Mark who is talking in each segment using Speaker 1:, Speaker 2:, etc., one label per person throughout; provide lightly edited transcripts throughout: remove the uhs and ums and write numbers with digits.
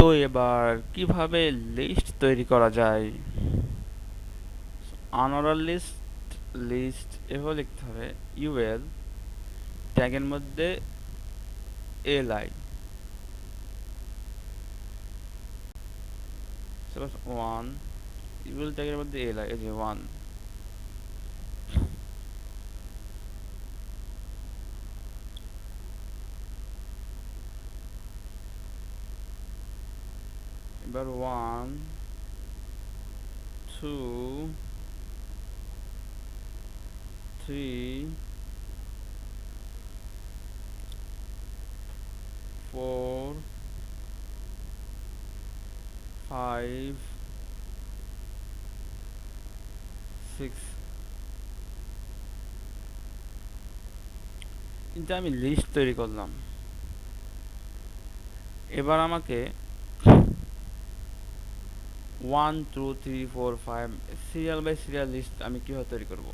Speaker 1: তো এবার কিভাবে লিস্ট তৈরি করা যায়? আনঅর্ডার লিস্ট, লিস্ট এভাবে লিখতে হবে ইউএল ট্যাগের মধ্যে এলআই, সাপোজ 1, ইউএল ট্যাগের মধ্যে এলআই, এই যে 1। এবার 1 2 3 4 5 6। কিন্তু আমি লিস্ট তৈরি করলাম। এবার আমাকে 1 2 3 4 5 সিরিয়াল বাই সিরিয়াল লিস্ট আমি কীভাবে তৈরি করব?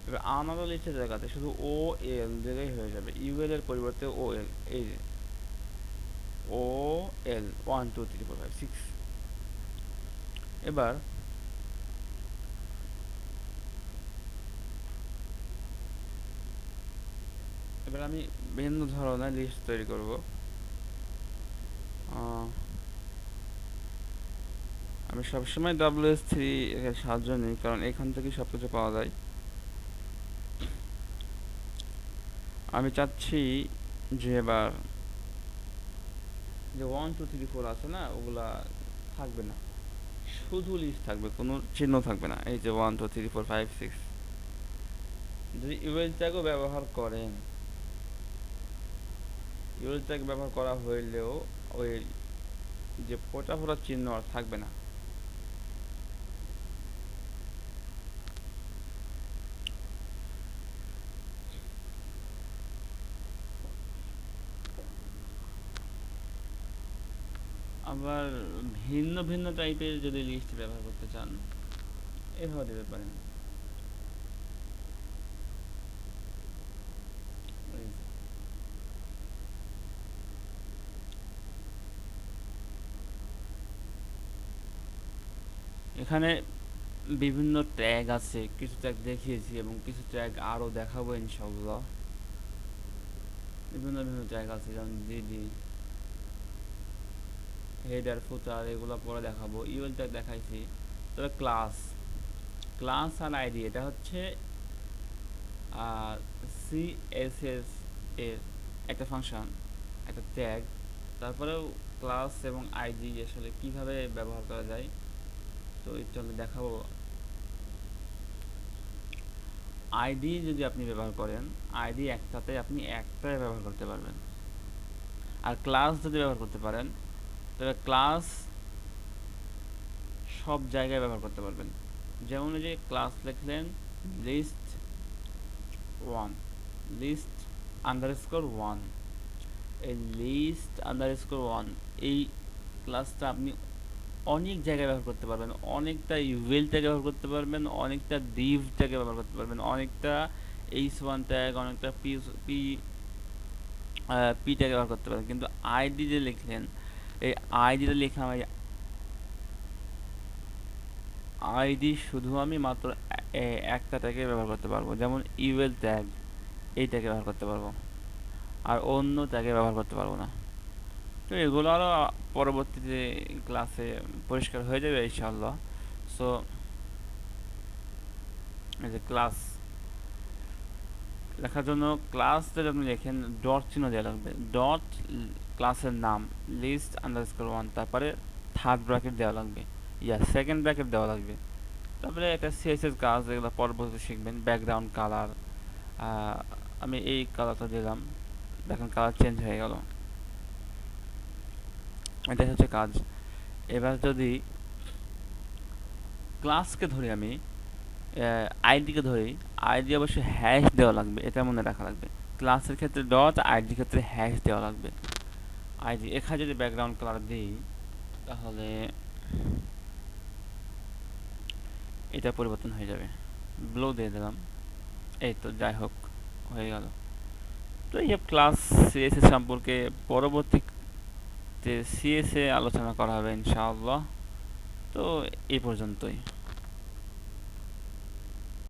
Speaker 1: এবার আনঅর্ডার লিস্টের জায়গাতে শুধু ও এল দিলেই হয়ে যাবে, ইউএল এর পরিবর্তে ও এল, এই যে ও এল 1 2 3 4 5 6। এবার আমি ভিন্ন ধরনের লিস্ট তৈরি করব। আমি সবসময় WS3 এর সাহায্য নিই, কারণ এখান থেকে সব কিছু পাওয়া যায়। আমি চাচ্ছি যে এবার যে 1 2 3 4 আছে না, ওগুলা থাকবে না, শুধু লিস্ট থাকবে, কোনো চিহ্ন থাকবে না। এই যে 1 2 3 4 5 6। যদি ইউএল ট্যাগও ব্যবহার করেন, ইউএল ট্যাগ ব্যবহার করা হইলেও ওই যে ফোটা ফোটা চিহ্ন আর থাকবে না। আবার ভিন্ন ভিন্ন টাইপের যদি লিস্ট ব্যবহার করতে চান, এভাবে দিতে পারেন। এখানে বিভিন্ন ট্যাগ আছে, কিছু ট্যাগ দেখিয়েছি এবং কিছু ট্যাগ আরও দেখাবো ইনশাআল্লাহ। বিভিন্ন বিভিন্ন ট্যাগ আছে, যেমন ডিডি, হেডার, ফুটার, এগুলো পরে দেখাবো। ইউএল ট্যাগ দেখাইছি। তবে ক্লাস, ক্লাস আর আইডি, এটা হচ্ছে সিএসএস এর একটা ফাংশন, একটা ট্যাগ। তারপরেও ক্লাস এবং আইডি আসলে কিভাবে ব্যবহার করা যায়, তো এটা আমি দেখাবো। আইডি যদি আপনি ব্যবহার করেন, আইডি একটাতে আপনি একটাই ব্যবহার করতে পারবেন। আর ক্লাস যদি ব্যবহার করতে পারেন, তবে ক্লাস সব জায়গায় ব্যবহার করতে পারবেন। যেমন যে ক্লাস লিখলেন লিস্ট 1, লিস্ট আন্ডারস্কোর 1, এই লিস্ট আন্ডারস্কোর 1 এই ক্লাসটা আপনি অনেক জায়গায় ব্যবহার করতে পারবেন। অনেকটা ইউএল ট্যাগে ব্যবহার করতে পারবেন, অনেকটা ডিভ ট্যাগে ব্যবহার করতে পারবেন, অনেকটা h1 ট্যাগ, অনেকটা পি ট্যাগে ব্যবহার করতে পারবেন। কিন্তু আইডি যে লিখলেন, এই আইডিটা লিখলাম, আইডি শুধু আমি মাত্র একটা ট্যাগে ব্যবহার করতে পারবো, যেমন ইউএল ট্যাগ, এই ট্যাগে ব্যবহার করতে পারবো, আর অন্য ট্যাগে ব্যবহার করতে পারবো না। তো এগুলো আরও পরবর্তীতে ক্লাসে পরিষ্কার হয়ে যাবে ইনশাআল্লাহ। সো এই যে ক্লাস লেখার জন্য, ক্লাস যদি আপনি লেখেন, ডট চিহ্ন দেওয়া লাগবে, ডট ক্লাসের নাম লিস্ট আন্ডারস্কোর 1, তারপরে থার্ড ব্র্যাকেট দেওয়া লাগবে, সেকেন্ড ব্র্যাকেট দেওয়া লাগবে। তারপরে একটা সিএসএস কাজ, এগুলো পরবর্তীতে শিখবেন। ব্যাকগ্রাউন্ড কালার, আমি এই কালারটা দিলাম, দেখেন কালার চেঞ্জ হয়ে গেল। এটা হচ্ছে কাজ। এবার যদি ক্লাসকে ধরি, আমি আইডিকে ধরি, আইডি অবশ্যই হ্যাশ দেওয়া লাগবে, এটা মনে রাখা লাগবে। ক্লাসের ক্ষেত্রে ডট, আইডির ক্ষেত্রে হ্যাশ দেওয়া লাগবে। আইডি এখানে যদি ব্যাকগ্রাউন্ড কালার দিই, তাহলে এটা পরিবর্তন হয়ে যাবে। ব্লু দিয়ে দিলাম, এই তো যাই হোক হয়ে গেল। তো এই ক্লাস সিএসএস সম্পর্কে পরবর্তীতে পরবর্তীতে সিএসএ আলোচনা করা হবে ইনশাআল্লাহ। তো এই পর্যন্তই।